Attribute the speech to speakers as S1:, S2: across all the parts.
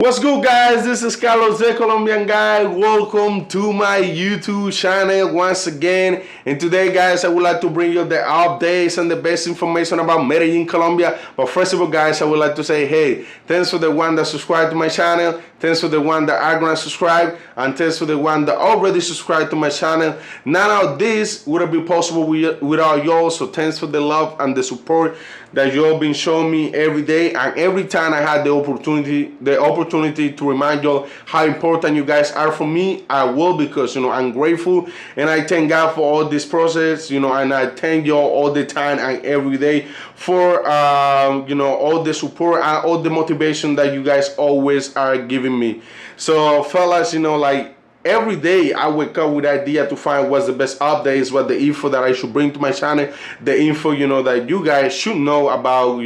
S1: What's good, guys? This is Carlos, the Colombian guy. Welcome to my YouTube channel once again. And today, guys, I would like to bring you the updates and the best information about Medellin, Colombia. But first of all, guys, I would like to say, hey, thanks for the one that subscribed to my channel. Thanks for the one that are gonna subscribe, and thanks for the one that already subscribed to my channel. None of this would have been possible without y'all. So thanks for the love and the support that y'all been showing me every day, and every time I had the opportunity to remind y'all how important you guys are for me, I will, because I'm grateful and I thank God for all this process, and I thank y'all all the time and every day for all the support and all the motivation that you guys always are giving me. So fellas, every day I wake up with the idea to find what's the best updates, what the info that I should bring to my channel, the info that you guys should know about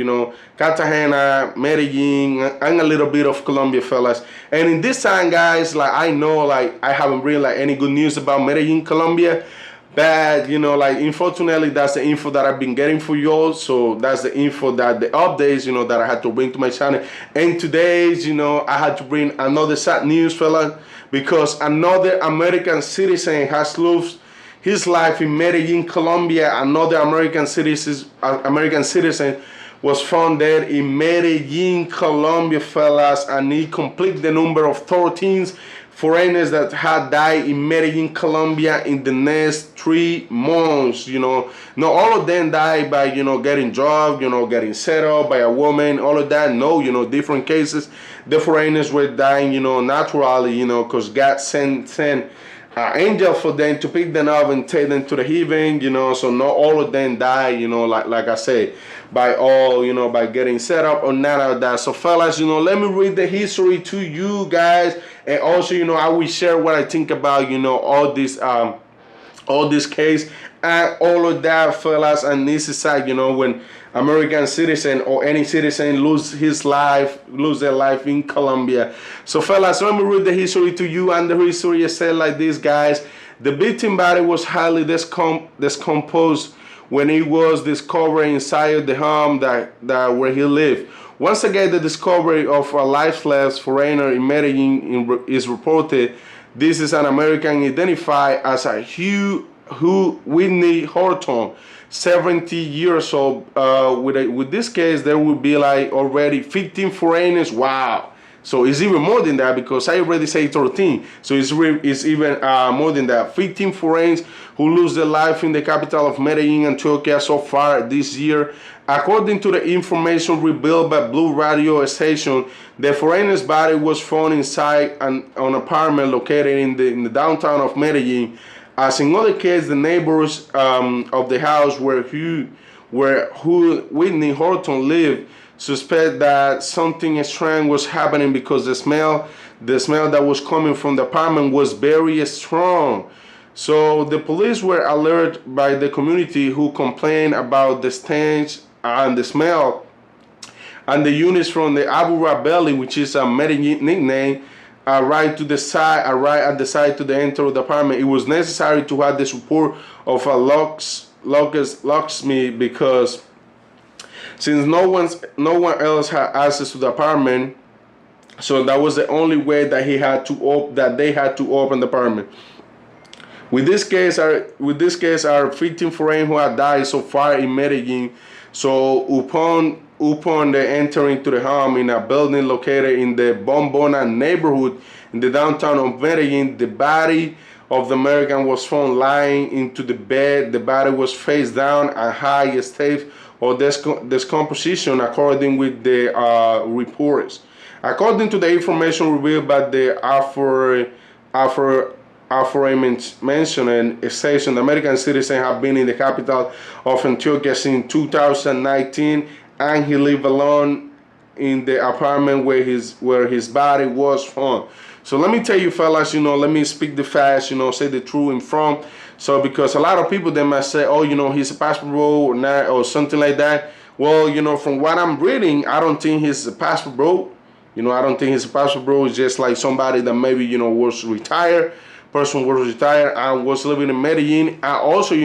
S1: Cartagena, Medellin, and a little bit of Colombia, fellas. And in this time, guys, I know I haven't really any good news about Medellin, Colombia. But unfortunately, that's the info that I've been getting for y'all. So that's the info, that the updates that I had to bring to my channel. And today's I had to bring another sad news, fella, because another American citizen has lost his life in Medellin, Colombia. Another American citizen was found dead in Medellin, Colombia, fellas, and he completed the number of 13 foreigners that had died in Medellin, Colombia in the next 3 months. Not all of them died by getting drugged, getting set up by a woman, all of that. No, different cases. The foreigners were dying, naturally, because God sent an angel for them to pick them up and take them to the heaven, so not all of them die, like I said, by getting set up or none of that. So fellas, let me read the history to you guys, and also, I will share what I think about, all this case and all of that, fellas. And this is sad, when American citizen or any citizen lose their life in Colombia. So fellas, let me read the history to you, and the history is said like this, guys. The victim body was highly discomposed when it was discovered inside the home that where he lived. Once again, the discovery of a lifeless foreigner in Medellin is reported. This is an American identified as a Hugh Whitney Horton, 70 years old. With this case, there will be already 15 foreigners. Wow. So it's even more than that, because I already say 13. So it's even more than that. 15 foreigners who lose their life in the capital of Medellin, Antioquia, so far this year. According to the information revealed by Blue Radio station, the foreigner's body was found inside an apartment located in the downtown of Medellin. As in other cases, the neighbors of the house where Whitney Horton lived suspect that something strange was happening, because the smell that was coming from the apartment was very strong. So the police were alerted by the community, who complained about the stench and the smell, and the units from the Abu Rabeli, which is a Medellin nickname, arrived at the side to the enter of the apartment. It was necessary to have the support of a locksmith, because since no one else had access to the apartment, so that was the only way that they had to open the apartment. With this case, are 15 foreigners who have died so far in Medellin. So upon the entering to the home in a building located in the Bombona neighborhood in the downtown of Medellin, the body of the American was found lying into the bed. The body was face down and high state of decomposition, according with the reports. According to the information revealed by the aforementioned station, the American citizen had been in the capital of Antioquia since 2019, and he lived alone in the apartment where his body was found. So let me tell you, fellas, let me speak the facts, say the truth in front. So because a lot of people, they might say, oh, he's a passport bro or not, or something like that. Well, from what I'm reading, I don't think he's a passport bro. I don't think he's a passport bro. It's just like somebody that maybe, was retired. Person was retired and was living in Medellin. And also, he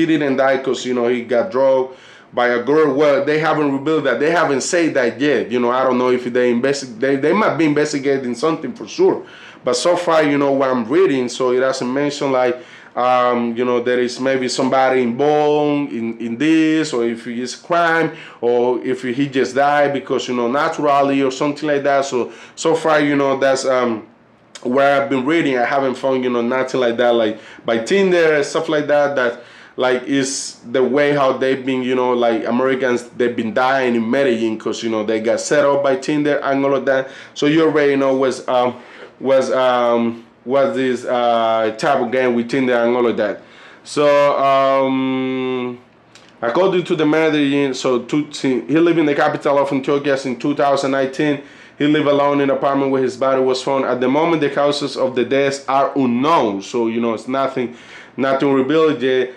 S1: didn't die because, he got drugged by a girl. Well, they haven't revealed that. They haven't said that yet. I don't know if they might be investigating something for sure. But so far, what I'm reading, so it doesn't mention like, there is maybe somebody involved in this, or if it's a crime, or if he just died because, naturally or something like that. So far, that's where I've been reading. I haven't found, nothing like that, like by Tinder and stuff like that, that like is the way how they've been, like Americans, they've been dying in Medellin because, they got set up by Tinder and all of that. So you already know was this type of game with Tinder and all of that. So according to the Medellin, he lived in the capital of Antioquia since 2019. He lived alone in an apartment where his body was found. At the moment, the causes of the deaths are unknown. So it's nothing revealed yet.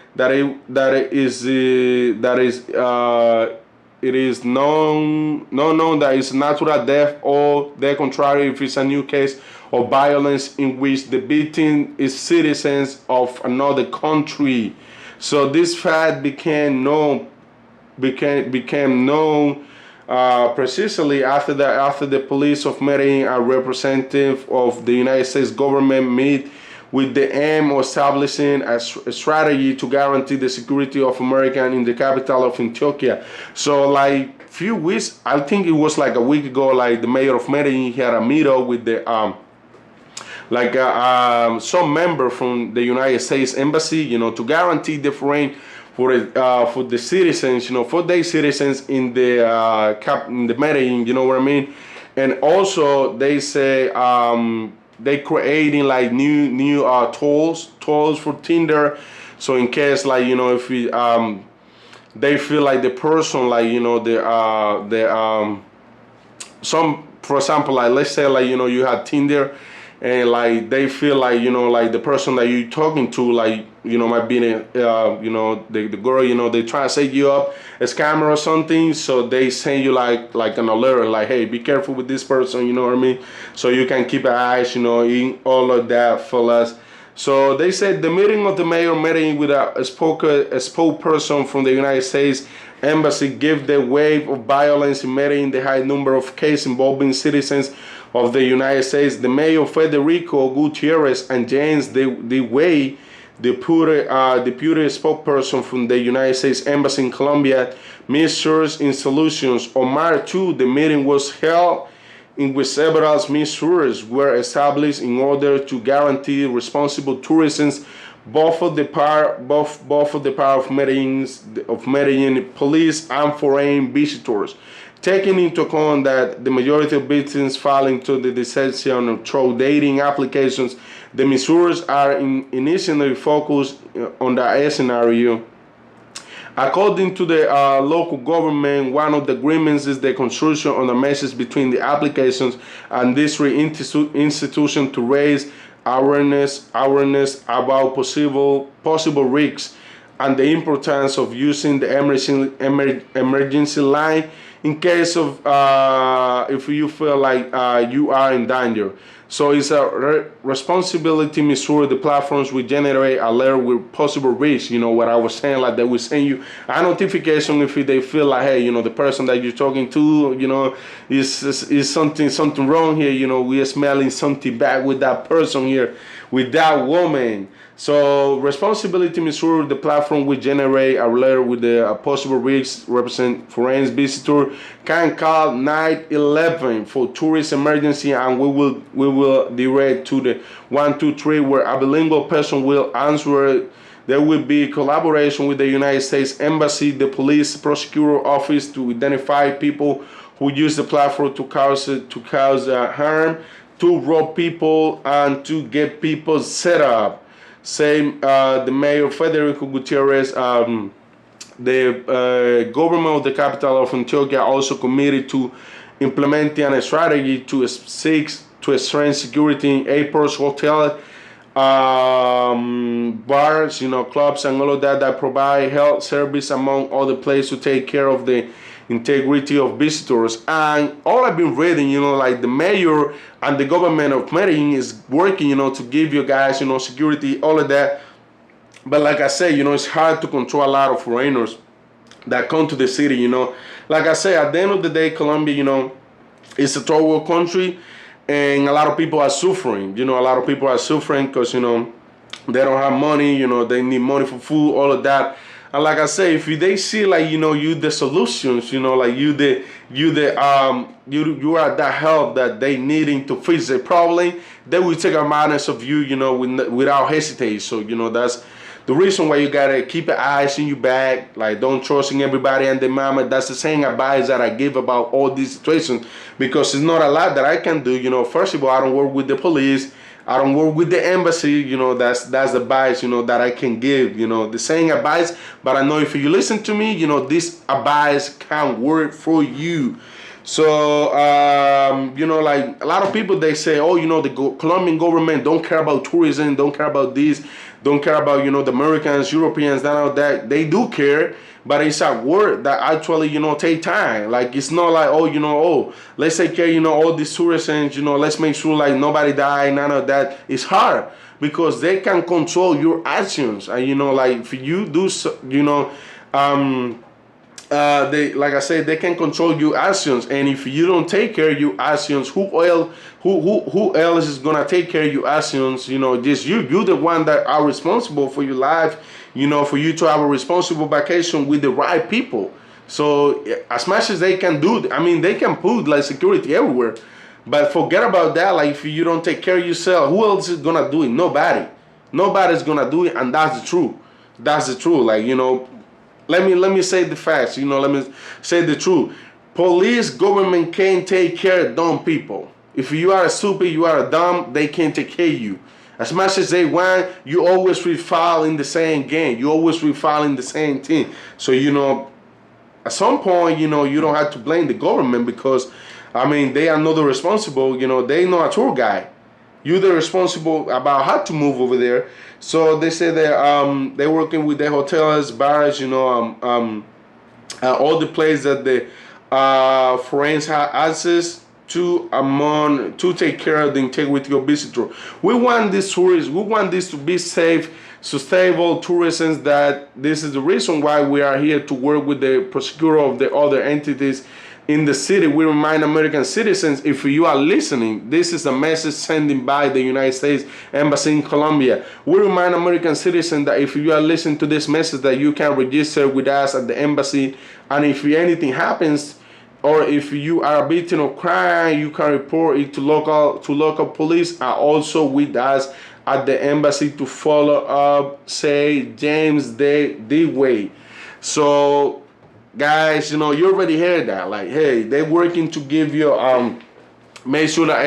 S1: It is known that it's natural death, or the contrary, if it's a new case of violence in which the victim is citizens of another country. So this fact became known precisely after the police of Medellin, a representative of the United States government, met with the aim of establishing a strategy to guarantee the security of Americans in the capital of Antioquia. So like few weeks, I think it was like a week ago, like the mayor of Medellin had a meeting with the some member from the United States Embassy, to guarantee the foreign for the citizens, for their citizens in the Medellin, you know what I mean? And also they say they creating like new tools for Tinder, so in case like if we they feel like the person like some, for example, like let's say like you have Tinder, and like they feel like like the person that you're talking to like might be the girl, they try to set you up as camera or something, so they send you like an alert like, hey, be careful with this person, you know what I mean, so you can keep an eye in all of that for us. So they said the meeting of the mayor of Medellin with a spokesperson from the United States Embassy gave the wave of violence in Medellin, the high number of cases involving citizens of the United States. The mayor Federico Gutierrez and James DeWay, deputy spokesperson from the United States Embassy in Colombia, measures in solutions. On March 2, the meeting was held in which several measures were established in order to guarantee responsible tourism, both of the part of Medellin police and foreign visitors. Taking into account that the majority of victims fall into the deception of through dating applications, the measures are initially focused on the scenario. According to the local government, one of the agreements is the construction of a message between the applications and district institutions to raise awareness about possible risks and the importance of using the emergency line in case of if you feel like you are in danger. So it's a responsibility measure. The platforms will generate alert with possible risks. What I was saying, like they will send you a notification if they feel like, hey, the person that you're talking to, is something wrong here. We are smelling something bad with that person here, with that woman. So responsibility measure, the platform will generate a alert with the possible risks. Represent foreign visitor can call 911 for tourist emergency, and we will direct to the 123 where a bilingual person will answer. There will be collaboration with the United States Embassy, the police prosecutor office to identify people who use the platform to cause harm, to rob people, and to get people set up. Same, the mayor Federico Gutierrez, the government of the capital of Antioquia also committed to implementing a strategy to seek to strengthen security in airports, hotels, bars, clubs, and all of that provide health service, among other places, to take care of the integrity of visitors. And all I've been reading, like the mayor and the government of Medellin is working, to give you guys, security, all of that. But like I said, it's hard to control a lot of foreigners that come to the city, you know. Like I say, at the end of the day, Colombia, you know, it's a third world country, and a lot of people are suffering. You know, a lot of people are suffering because, you know, they don't have money, you know, they need money for food, all of that. And like I say, if they see like, you know, you the solutions, you know, like you are that help that they needing to fix the problem, they will take advantage of you, you know, without hesitate. So, you know, that's the reason why you gotta keep your eyes in your back, like don't trust in everybody and the mama. That's the same advice that I give about all these situations, because it's not a lot that I can do. You know, first of all, I don't work with the police. I don't work with the embassy, you know, that's the advice, you know, that I can give, you know, the same advice, but I know if you listen to me, you know, this advice can work for you. So, you know, like a lot of people, they say, oh, you know, the Colombian government don't care about tourism, don't care about this, don't care about, you know, the Americans, Europeans, that. They do care, but it's a work that actually, you know, take time. Like, it's not like, oh, you know, oh, let's take care, you know, all these tourists, you know, let's make sure like nobody die, none of that. It's hard because they can control your actions. And, you know, like if you do, you know, they, like I said, they can control your actions, and if you don't take care of your actions, who else is gonna take care of your actions? You know, just you're the one that are responsible for your life. You know, for you to have a responsible vacation with the right people. So as much as they can do, I mean, they can put like security everywhere, but forget about that. Like if you don't take care of yourself, who else is gonna do it? Nobody's gonna do it, and that's the truth. That's the truth. Like, you know, let me say the facts. You know, let me say the truth. Police, government can't take care of dumb people. If you are stupid, you are a dumb, they can't take care of you. As much as they want, you always refile in the same game. You always refile in the same thing. So, you know, at some point, you know, you don't have to blame the government because, I mean, they are not the responsible. You know, they know a tour guide. You're the responsible about how to move over there. So they say that they're working with the hotels, bars, you know, all the places that the foreigners have access to take care of the integrity of visitor. We want these tourists, we want this to be safe, sustainable tourism. That this is the reason why we are here to work with the prosecutor of the other entities in the city. We remind American citizens, if you are listening, this is a message sending by the United States Embassy in Colombia. We remind American citizens that if you are listening to this message, that you can register with us at the embassy, and if anything happens, or if you are a victim of crime, you can report it to local police, and also with us at the embassy to follow up, say James the way. So guys, you know, you already heard that. Like, hey, they're working to give you make sure that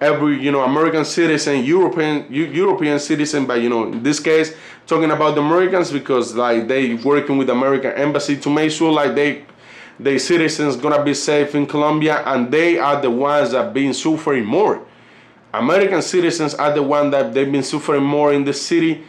S1: every you know, American citizen, European citizen, but you know, in this case talking about the Americans, because like they working with the American embassy to make sure like the citizens gonna be safe in Colombia, and they are the ones that been suffering more. American citizens are the ones that they've been suffering more in the city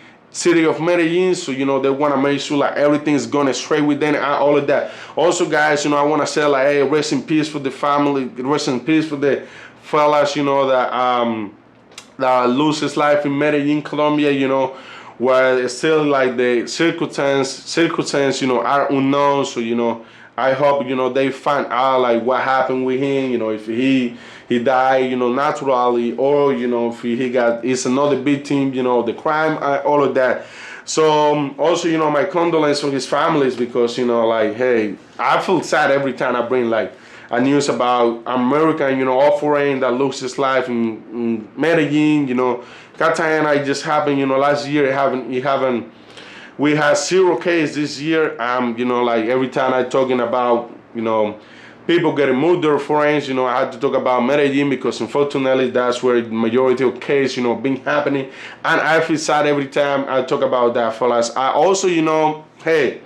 S1: of Medellin. So, you know, they want to make sure like everything's going straight with them and all of that. Also, guys, you know, I want to say like, hey, rest in peace for the family, rest in peace for the fellas, you know, that lose his life in Medellin, Colombia, you know, where it's still like the circumstances, you know, are unknown. So, you know, I hope, you know, they find out like what happened with him, you know, if he died, you know, naturally, or, you know, if it's another victim, you know, the crime, all of that. So also, you know, my condolences for his families, because, you know, like, hey, I feel sad every time I bring like a news about American, you know, offering that loses his life in Medellin, you know. Cartagena just happened, you know, last year. We had 0 cases this year. You know, like every time I talking about, you know, people getting murdered, foreigners, you know, I had to talk about Medellin, because unfortunately that's where the majority of cases, you know, been happening. And I feel sad every time I talk about that, fellas. I also, you know, hey,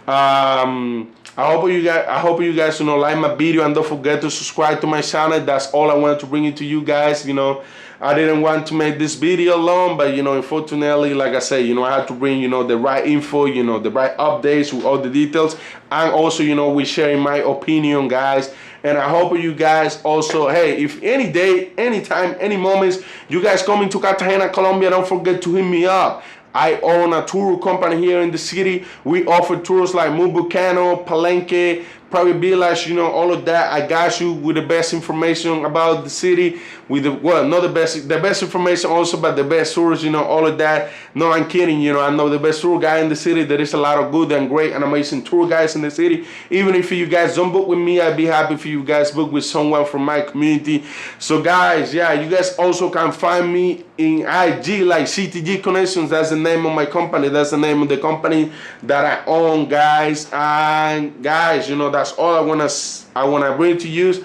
S1: I hope you guys, you know, like my video, and don't forget to subscribe to my channel. That's all I wanted to bring it to you guys. You know, I didn't want to make this video long, but, you know, unfortunately, like I said, you know, I had to bring, you know, the right info, you know, the right updates with all the details. And also, you know, we sharing my opinion, guys. And I hope you guys also, hey, if any day, anytime, any moments, you guys coming to Cartagena, Colombia, don't forget to hit me up. I own a tour company here in the city. We offer tours like Volcano, Palenque, private village, you know, all of that. I got you with the best information about the city, with not the best information also, but the best tours, you know, all of that. No, I'm kidding, you know, I know the best tour guy in the city. There is a lot of good and great and amazing tour guys in the city. Even if you guys don't book with me, I'd be happy if you guys book with someone from my community. So guys, yeah, you guys also can find me in IG, like CTG Connections. That's the name of my company. That's the name of the company that I own, guys. And guys, you know, that's all I wanna bring to you,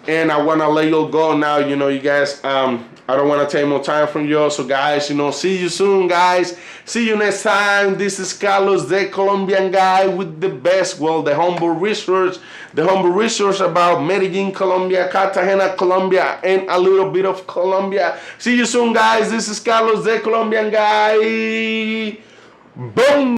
S1: and I wanna let you go now. You know, you guys, I don't wanna take more time from you. So guys, you know, see you soon, guys. See you next time. This is Carlos, the Colombian guy with the best, well, the humble research about Medellin, Colombia, Cartagena, Colombia, and a little bit of Colombia. See you soon, guys. This is Carlos, the Colombian guy. Boom.